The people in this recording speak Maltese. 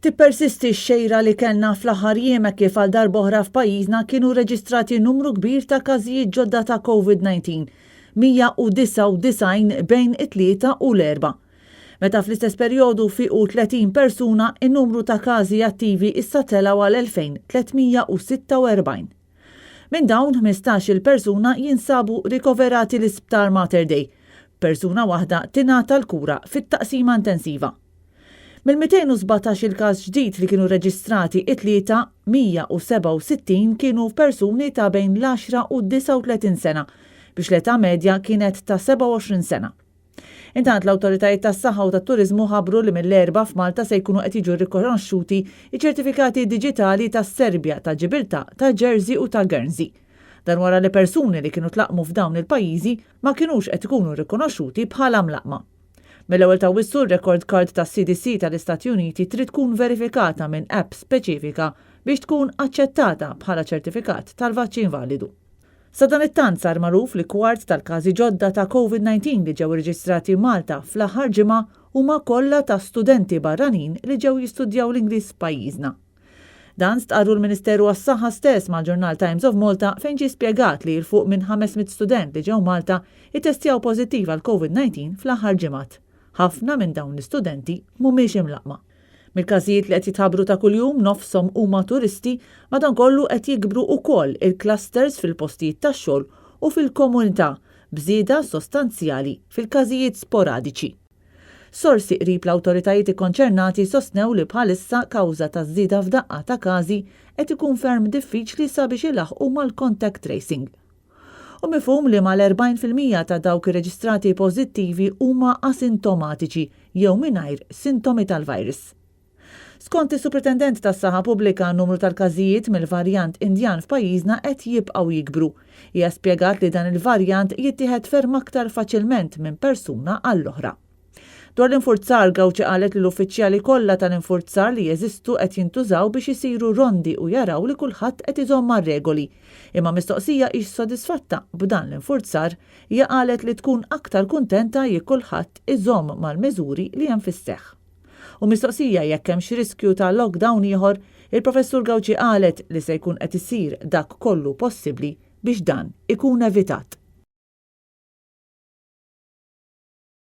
Tippersisti x-xejra li kellna fl-aħħar jiem kif għal darba oħra f'pajjiżna kienu reġistrati numru kbir ta' każijiet ġodda ta' COVID-19, 199 bejn it-3 u l-4. Meta fl-istess perjodu fiqu 30 persuna, in-numru ta' każi attivi issa telaw għal 2346. Minn dawn 15 persuna jinsabu rikoverati l-isptar Mater Dei. Persuna waħda tingħata l-kura fit-taqsima intensiva. Mill-217 il-każ ġdid li kienu reġistrati it-tlieta 167 kienu persuni ta' bejn l-10 u 39 sena biex l-età medja kienet ta' 27 sena. Intant l-awtoritajiet tas-saħħa u tat-turiżmu ħabbru li mill-4 f'Malta se jkunu qed jiġu rikonoxxuti iċ-ċertifikati diġitali tas-Serbja, ta' Ġibilta, ta' Jersey u ta' Guernsey. Dan wara li persuni li kienu tlaqmu f'dawn il-pajjiżi ma kinux qed ikunu rikonoxxuti bħala mlaqma. Mill-ewwel ta' wissu r-record card tas-CDC tal-Istati Uniti trid tkun verifikata minn app speċifika biex tkun aċċettata bħala ċertifikat tal-vaċċin validu. Sa dan it-tant sar magħruf li kwart tal-każi ġodda ta' COVID-19 li ġew irreġistrati Malta fl-aħħar ġimgħa huma kollha ta' studenti barranin li ġew jistudjaw l-Ingliż f'pajjiżna. Dan stqarru l-Ministeru għas-Saħħa stess mal-Journal Times of Malta fejn ġie spjegat li l-fuq minn 500 student li ġew Malta ittestjaw pożittiv għal COVID-19 fl-aħħar ġimgħat. Ħafna minn dawn l-istudenti mhumiex imlaqma. Mill-każijiet li qed jitħabbru ta' kuljum nofshom huma turisti, madankollu qed jikbru wkoll il-clusters fil-postijiet tax-xogħol u fil-komunità bżieda sostanzjali fil-każijiet sporadiċi. Sorsi qrib l-awtoritajiet ikkonċernati sostnew li bħalissa kawża ta' żieda f'daqqa ta' każi qed ikun ferm diffiċli sabiex ilaħqu mal-contact tracing. U mifhum li mal-40% ta' dawk irreġistrati pożittivi huma asintomatiċi jew mingħajr sintomi tal-virus. Skont is-Superintendent tas-Saħħa Pubblika n-numru tal-każijiet mill-varjant Indjan f'pajjiżna qed jibqgħu jikbru. Hija spjegat li dan il-varjant jittieħed ferm aktar faċilment minn persuna għall-oħra. Dwar l-infurzar Gawċi qalet li l-uffiċjali kollha tal-infurzar li jeżistu qed jintużaw biex isiru rondi u jaraw li kulħadd qed iżomm mar-regoli. Imma mistoqsija hix sodisfatta b'dan l-infurzar hija qalet li tkun aktar kuntenta jekk kulħadd iżomm mal-miżuri li hemm fis-seħħ. U mistoqsija jekk hemm xi riskju ta' lockdown ieħor, il-Professur Gawċi qalet li se jkun qed isir dak kollu possibbli biex dan ikun evitat.